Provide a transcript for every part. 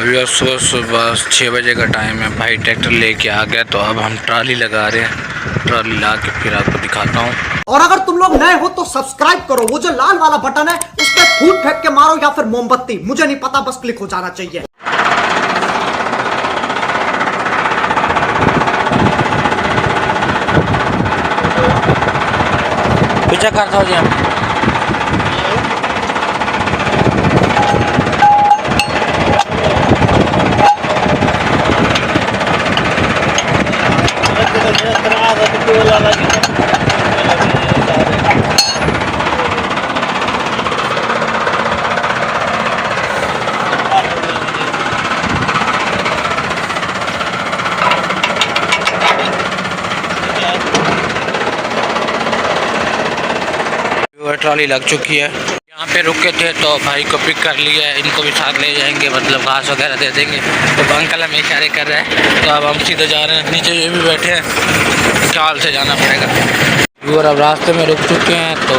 अभी और सुबह सुबह 6 बजे का टाइम है। भाई ट्रैक्टर लेके आ गया, तो अब हम ट्राली लगा रहे हैं। ट्राली ला के फिर आपको दिखाता हूँ। और अगर तुम लोग नए हो तो सब्सक्राइब करो, वो जो लाल वाला बटन है उस पर फूट फेंक के मारो या फिर मोमबत्ती, मुझे नहीं पता, बस क्लिक हो जाना चाहिए। पीछे करता हो जी। ट्रॉली लग चुकी है। यहाँ पे रुके थे तो भाई को पिक कर लिया है, इनको भी साथ ले जाएंगे, मतलब घास वगैरह दे देंगे। तो अंकल हमें इशारे कर रहे हैं, तो अब हम सीधे जा रहे हैं। नीचे ये भी बैठे हैं, ख्याल से जाना पड़ेगा। और अब रास्ते में रुक चुके हैं, तो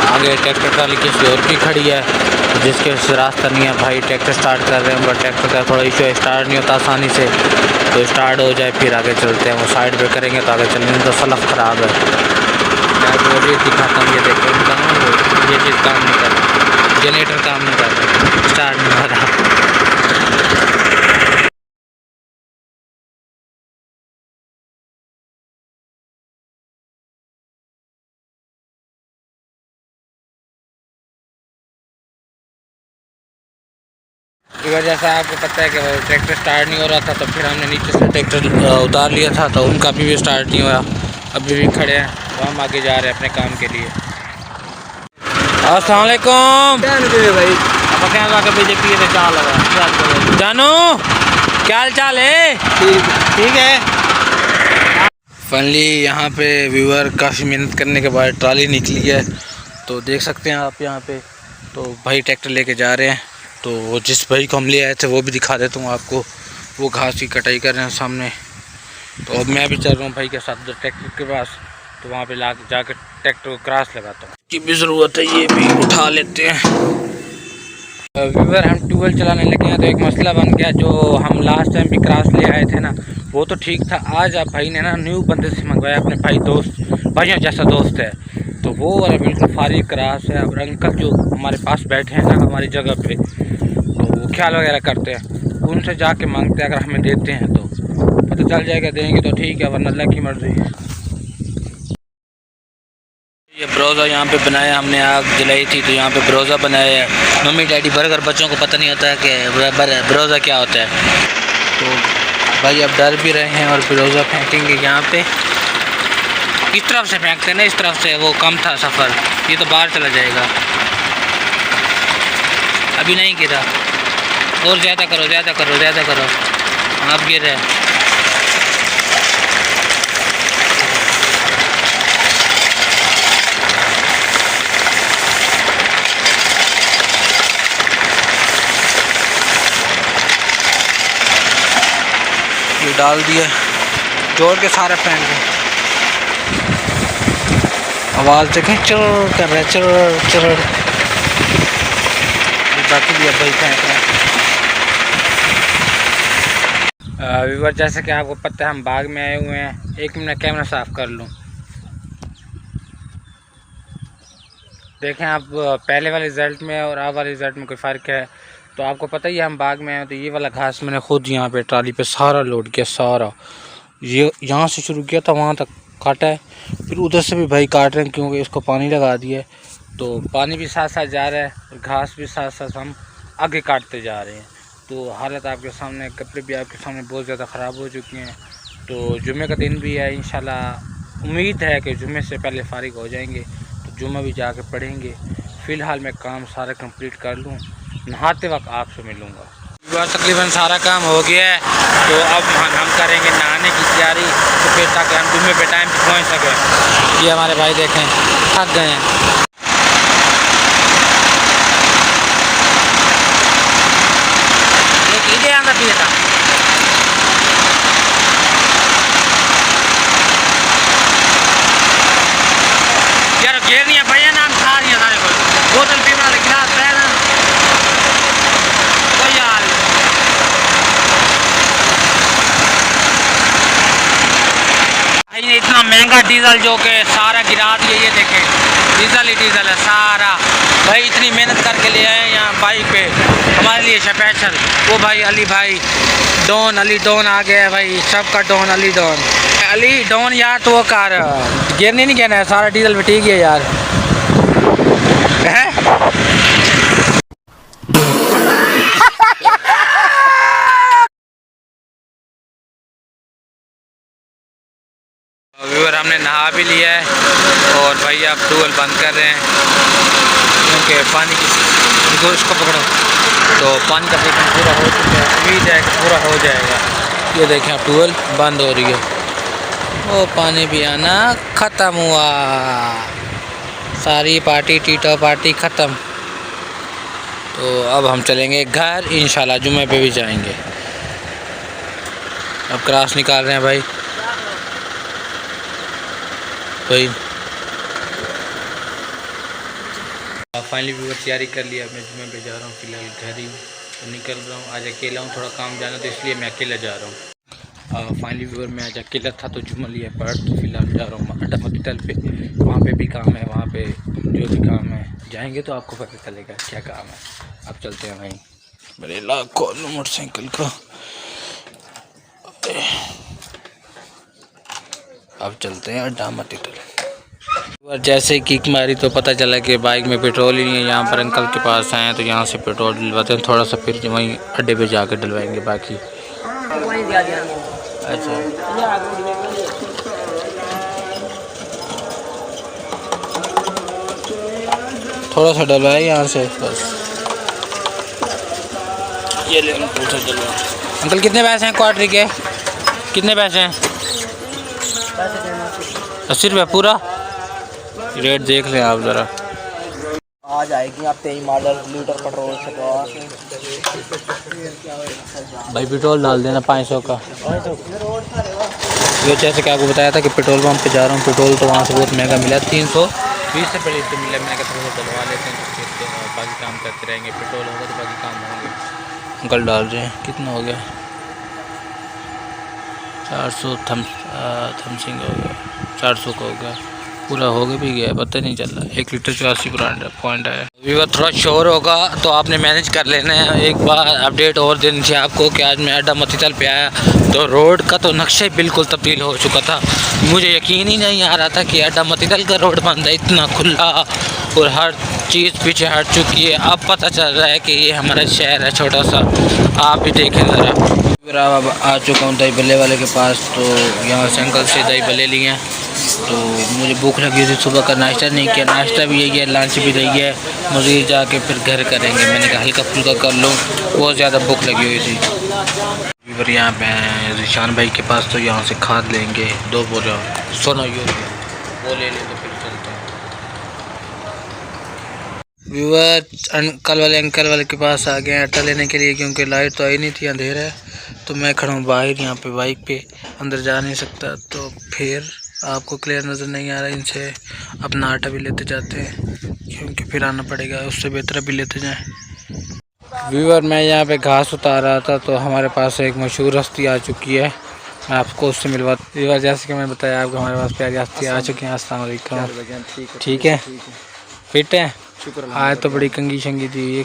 आगे ट्रैक्टर ट्राली किसी और की खड़ी है, जिसके रास्ता नहीं है। भाई ट्रैक्टर स्टार्ट कर रहे हैं, बट ट्रैक्टर का थोड़ा इशू है, स्टार्ट नहीं होता आसानी से। तो स्टार्ट हो जाए फिर आगे चलते हैं। वो साइड पे करेंगे तो आगे चलने में तो सलफ ख़राब है। मैं ये दिखाता हूँ, ये देखो इनका ये चीज़ काम नहीं कर रहा, जनरेटर काम नहीं कर रहा, स्टार्ट नहीं हो रहा। इस वजह से आपको पता है कि वो ट्रैक्टर स्टार्ट नहीं हो रहा था, तो फिर हमने नीचे से ट्रैक्टर उतार लिया था, तो उनका भी स्टार्ट नहीं हुआ। अभी भी खड़े हैं, तो हम आगे जा रहे हैं अपने काम के लिए। अस्सलाम वालेकुम भाई। अब क्या लगा बीजेपी से चाल लगा जानू, क्या हाल चाल है? ठीक है। फाइनली यहाँ पे व्यूअर काफ़ी मेहनत करने के बाद ट्राली निकली है, तो देख सकते हैं आप यहाँ पे। तो भाई ट्रैक्टर लेके जा रहे हैं, तो जिस भाई को हम ले आए थे वो भी दिखा देता हूँ आपको। वो घास की कटाई कर रहे हैं सामने। तो अब मैं भी चल रहा हूँ भाई के साथ ट्रैक्टर के पास, तो वहाँ पे ला जाकर ट्रैक्टर को क्रॉस लगाता हूँ। की भी ज़रूरत है, ये भी उठा लेते हैं। व्यूअर हम ट्यूबवेल चलाने लगे हैं, तो एक मसला बन गया। जो हम लास्ट टाइम भी क्रॉस ले आए थे ना, वो तो ठीक था। आज आप भाई ने ना न्यू बंदे से मंगवाया, अपने भाइयों जैसा दोस्त है, तो वो वाला बिल्कुल फारिग क्रॉस है। और अंकल जो हमारे पास बैठे हैं ना हमारी जगह पे, तो वो ख्याल वगैरह करते हैं, उनसे जाके मांगते हैं। अगर हमें देते हैं तो पता चल जाएगा, देंगे तो ठीक है, वरना अल्लाह की मर्ज़ी है। ये ब्रोज़ा यहाँ पे बनाया, हमने आग जलाई थी तो यहाँ पे ब्रोज़ा बनाया है। मम्मी डैडी बर्गर, बच्चों को पता नहीं होता है कि ब्रोज़ा क्या होता है। तो भाई अब डर भी रहे हैं, और ब्रोज़ा फेंकेंगे यहाँ पे। इस तरफ से फेंकते हैं ना, इस तरफ से वो कम था सफ़र, ये तो बाहर चला जाएगा। अभी नहीं गिरा, और ज़्यादा करो, ज़्यादा करो, ज़्यादा करो, अब गिर रहा है। ये डाल दिया, जोर के सारे फेंक दें। आवाज़ देखें, चर कर रहे, चर। बाकी भी अब भाई फेंक रहे हैं। व्यूअर जैसे कि आपको पता है हम बाग में आए हुए हैं। एक मिनट कैमरा साफ़ कर लूँ। देखें आप, पहले वाले रिज़ल्ट में और अब वाले रिज़ल्ट में कोई फ़र्क है। तो आपको पता ही है हम बाग में आए, तो ये वाला घास मैंने खुद यहाँ पे ट्राली पे सारा लोड किया, सारा। ये यहाँ से शुरू किया था, वहाँ तक काटा है, फिर उधर से भी भाई काट रहे हैं, क्योंकि इसको पानी लगा दिया है। तो पानी भी साथ साथ जा रहा है, और घास भी साथ साथ हम आगे काटते जा रहे हैं। तो हालत आपके सामने, कपड़े भी आपके सामने बहुत ज़्यादा ख़राब हो चुके हैं। तो जुम्मे का दिन भी है, इंशाल्लाह उम्मीद है कि जुम्मे से पहले फ़ारिग हो जाएंगे, तो जुम्मा भी जाके पढ़ेंगे। फ़िलहाल मैं काम सारा कंप्लीट कर लूँ, नहाते वक्त आपसे मिलूँगा। तकरीबन सारा काम हो गया है, तो अब हम करेंगे नहाने की तैयारी, तो फिर ताकि हम जुम्मे पे टाइम पे पहुँच सकें। ये हमारे भाई देखें थक गए हैं। यार घेर नहीं है भैया, नाम खा रही है सारे को, बोतल पीने वाले गिलास पहना, कोई हाल भाई ने इतना महंगा डीजल जो कि सारा गिरा दिया, ये देखें डीजल ही डीजल है सारा। भाई इतनी मेहनत करके ले आए यहाँ बाइक पे हमारे लिए स्पेशल। वो भाई अली भाई डॉन, अली डॉन आ गया है भाई, सबका don Ali don. Ali don यार तो वो कार गिरने नहीं कहना है, सारा डीजल भी ठीक है यार है? व्यूअर हमने नहा भी लिया है और भाई आप ट्यूबवेल बंद कर रहे हैं क्योंकि पानी की इसको पकड़ो तो पानी का प्रेशर पूरा हो चुका है, उम्मीद है कि पूरा हो जाएगा। ये देखें अब ट्यूबवेल बंद हो रही है, वो पानी भी आना ख़त्म हुआ, सारी पार्टी टीटो पार्टी ख़त्म। तो अब हम चलेंगे घर, इंशाल्लाह जुम्मे पे भी जाएंगे। अब क्रॉस निकाल रहे हैं भाई फाइनली व्यूअर तैयारी कर लिया, मैं जुम्मे पे जा रहा हूँ, फ़िलहाल घर ही तो निकल रहा हूँ। आज अकेला हूँ, थोड़ा काम जाना तो इसलिए मैं अकेला जा रहा हूँ। फाइनली व्यूअर मैं आज अकेला था तो जुम्मा लिया पढ़, तो फिलहाल जा रहा हूँ अड्डा हॉस्पिटल पे, वहाँ पे भी काम है, वहाँ पे जो भी काम है जाएंगे तो आपको पता चलेगा क्या काम है। अब चलते हैं भाई, मेरे लाखों मोटरसाइकिल को अब चलते हैं अड्डा हॉस्पिटल। जैसे किक मारी तो पता चला कि बाइक में पेट्रोल ही नहीं है। यहाँ पर अंकल के पास आए हैं तो यहाँ से पेट्रोल डलवाते हैं थोड़ा सा, फिर वहीं अड्डे पे जाकर डलवाएंगे बाकी। अच्छा थोड़ा सा डलवाए यहाँ से बस, ये ले अंकल कितने पैसे हैं क्वार्टर के? कितने पैसे हैं? 80 रुपये पूरा। रेट देख लें आप ज़रा। आ जाएगी आप 23 मॉडल लीटर पेट्रोल से भाई पेट्रोल डाल देना 500 का। ये जैसे कि आपको बताया था कि पेट्रोल पंप पे जा रहा हूँ, पेट्रोल तो वहाँ से बहुत महंगा मिला, 320 रुपये लीटर मिला। मैंने कहा थोड़ा सा डलवा लेते हैं तो फिर तो बाकी काम करते रहेंगे, पेट्रोल होगा तो बाकी काम होंगे। अंकल डाल रहे हैं, कितना हो गया? 400 थमसिंग हो गया, 400 का हो गया, पूरा हो गया भी गया, पता नहीं चल रहा। 1 लीटर 84 पॉइंट है। अभी थोड़ा शोर होगा तो आपने मैनेज कर लेना है। एक बार अपडेट और देनी चाहिए आपको कि आज मैं अड्डा हॉस्पिटल पे आया तो रोड का तो नक्शा बिल्कुल तब्दील हो चुका था। मुझे यकीन ही नहीं आ रहा था कि अड्डा हॉस्पिटल का रोड बंद है, इतना खुला और हर चीज़ पीछे हट चुकी है। अब पता चल रहा है कि ये हमारा शहर है छोटा सा, आप भी देखें ज़रा। अब आ चुका हूँ दही भल्ले वाले के पास, तो यहाँ से अंकल से दही भल्ले लिए हैं। तो मुझे भूख लगी थी, सुबह का नाश्ता नहीं किया, नाश्ता भी यही है, लंच भी यही है, मज़ीद जाके फिर घर करेंगे। मैंने कहा हल्का फुल्का कर लूँ, बहुत ज़्यादा भूख लगी हुई थी। फिर यहाँ पे हैं रिशान भाई के पास, तो यहाँ से खाद लेंगे 2 बोरा सोना यूरिया, वो ले लें तो फिर चलते हैं। व्यूअर अंकल वाले के पास आ गए आटा लेने के लिए, क्योंकि लाइट तो आई नहीं थी, अंधेरा है। तो मैं खड़ा हूँ बाहर यहाँ पे बाइक पे, अंदर जा नहीं सकता, तो फिर आपको क्लियर नज़र नहीं आ रहा। इनसे अपना आटा भी लेते जाते हैं क्योंकि फिर आना पड़ेगा, उससे बेहतर भी लेते जाएं। व्यूअर मैं यहाँ पे घास उतार रहा था तो हमारे पास एक मशहूर हस्ती आ चुकी है, मैं आपको उससे मिलवा। व्यूअर जैसे कि मैंने बताया आपको, हमारे पास प्यारी हस्ती आ चुकी है। अस्सलाम वालेकुम। ठीक है, फिट है? शुक्र आज तो बड़ी कंगी शंगी थी ये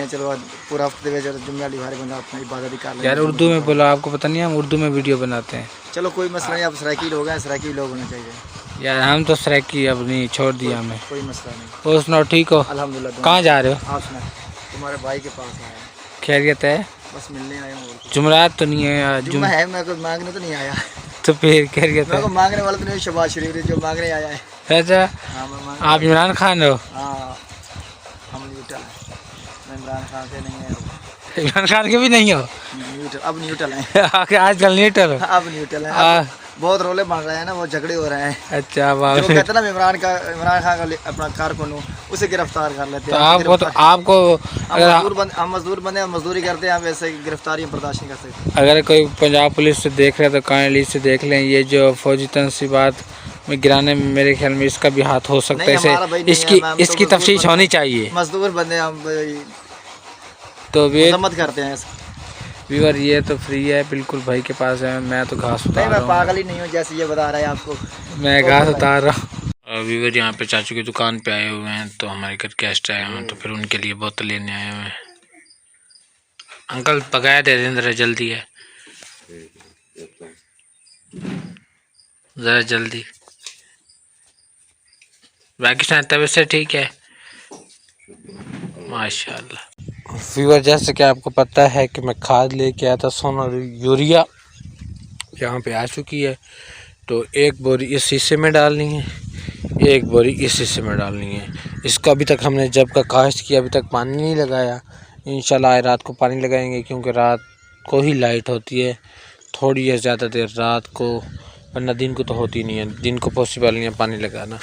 चलो पूरा हफ्ते जुम्मे वाली भारी बंदा अपनी इबादत कर ले। यार उर्दू में बोलो, आपको पता नहीं हम उर्दू में वीडियो बनाते हैं। चलो कोई मसला नहीं, आप सराकी लोग हैं, सराकी लोग होने चाहिए। यार हम तो सराकी अपनी छोड़ दिया हमें। कोई मसला नहीं। और सुनाओ, ठीक हो? अल्हम्दुलिल्लाह। कहाँ जा रहे हो? आप सुना, तुम्हारे भाई के पास आया, खैरियत है? बस मिलने आया हूँ। जुमरात तो नहीं है आज? जुम्मा है, मैं को मांगने तो नहीं आया। तो फिर खैरियत है? मैं को मांगने वाला तो नहीं, शबाज शरीफ जो मांगने आया है। अच्छा, आप इमरान खान हो? हाँ, हम न्यूट्रल हैं, मैं इमरान खान से नहीं है। इमरान खान के भी नहीं हो? न्यूट्रल, अब न्यूट्रल हैं। आजकल न्यूट्रल हो? अब न्यूट्रल हैं, बहुत रोले बन रहे हैं ना, वो झगड़े हो रहे हैं। अच्छा, जो कहते हैं ना इमरान खान का अपना कारकुन हो, उसे गिरफ्तार कर लेते हैं। तो आपको हम मजदूर बंदे, मजदूरी करते हैं, वैसे गिरफ्तारी बर्दाश्त नहीं कर सकते। अगर कोई पंजाब पुलिस से देख रहे हैं तो काइंडली से देख लें, ये जो फौजी तनसीबात में गिराने में मेरे ख्याल में इसका भी हाथ हो सकता है। इसकी तफ्तीश होनी चाहिए। मजदूर बंदे हम तो मत करते हैं। व्यूअर ये तो फ्री है बिल्कुल, भाई के पास है। मैं तो घास उतार रहा हूँ। मैं पागल ही नहीं हूँ जैसे ये बता रहा है आपको। मैं घास उतार रहा हूँ। व्यूअर यहाँ पे चाचू की दुकान पे आए हुए हैं, तो हमारे घर गेस्ट आए हुए हैं, तो फिर उनके लिए बोतल लेने आए हुए हैं। अंकल पकाया दे दें ज़रा, जल्दी है ज़रा जल्दी। बाकी सारी तबीयत से ठीक है माशाल्लाह। व्यूअर जैसे कि आपको पता है कि मैं खाद लेके आया था, सोनर यूरिया यहाँ पे आ चुकी है। तो एक बोरी इस शीशे में डालनी है, एक बोरी इस शीशे में डालनी है। इसको अभी तक हमने जब का काश्त किया अभी तक पानी नहीं लगाया। इंशाल्लाह रात को पानी लगाएंगे, क्योंकि रात को ही लाइट होती है, थोड़ी या ज़्यादा देर रात को, वरना दिन को तो होती नहीं है। दिन को पॉसिबल नहीं है पानी लगाना।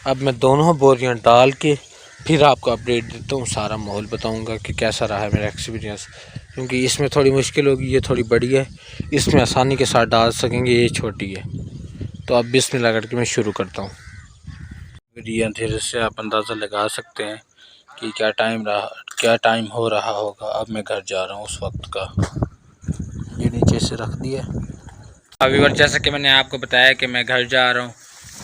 अब मैं दोनों बोरियां डाल के फिर आपको अपडेट देता हूँ, सारा माहौल बताऊँगा कि कैसा रहा है मेरा एक्सपीरियंस। क्योंकि इसमें थोड़ी मुश्किल होगी, ये थोड़ी बड़ी है, इसमें आसानी के साथ डाल सकेंगे, ये छोटी है। तो अब बिस्मिल्लाह करके मैं शुरू करता हूँ। ये अंधेरे से आप अंदाज़ा लगा सकते हैं कि क्या टाइम हो रहा होगा। अब मैं घर जा रहा हूँ उस वक्त का। ये नीचे से रख दिया। अभी और जैसा कि मैंने आपको बताया कि मैं घर जा रहा हूँ,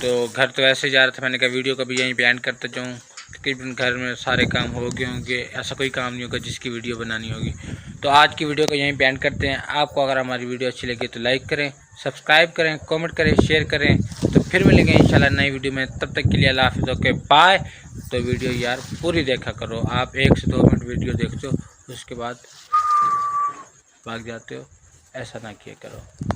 तो घर तो ऐसे जा रहा था, मैंने कहा वीडियो को भी यहीं पे एंड करता जाऊँ। तकरीबन घर में सारे काम हो गए होंगे, ऐसा कोई काम नहीं होगा जिसकी वीडियो बनानी होगी। तो आज की वीडियो को यहीं पे एंड करते हैं। आपको अगर हमारी वीडियो अच्छी लगी तो लाइक करें, सब्सक्राइब करें, कमेंट करें, शेयर करें। तो फिर मिलेंगे इंशाल्लाह नई वीडियो में, तब तक के लिए अल्लाह हाफ़िज़, ओके बाय। तो वीडियो यार पूरी देखा करो, आप 1 से 2 मिनट वीडियो देखते हो उसके बाद भाग जाते हो, ऐसा ना किया करो।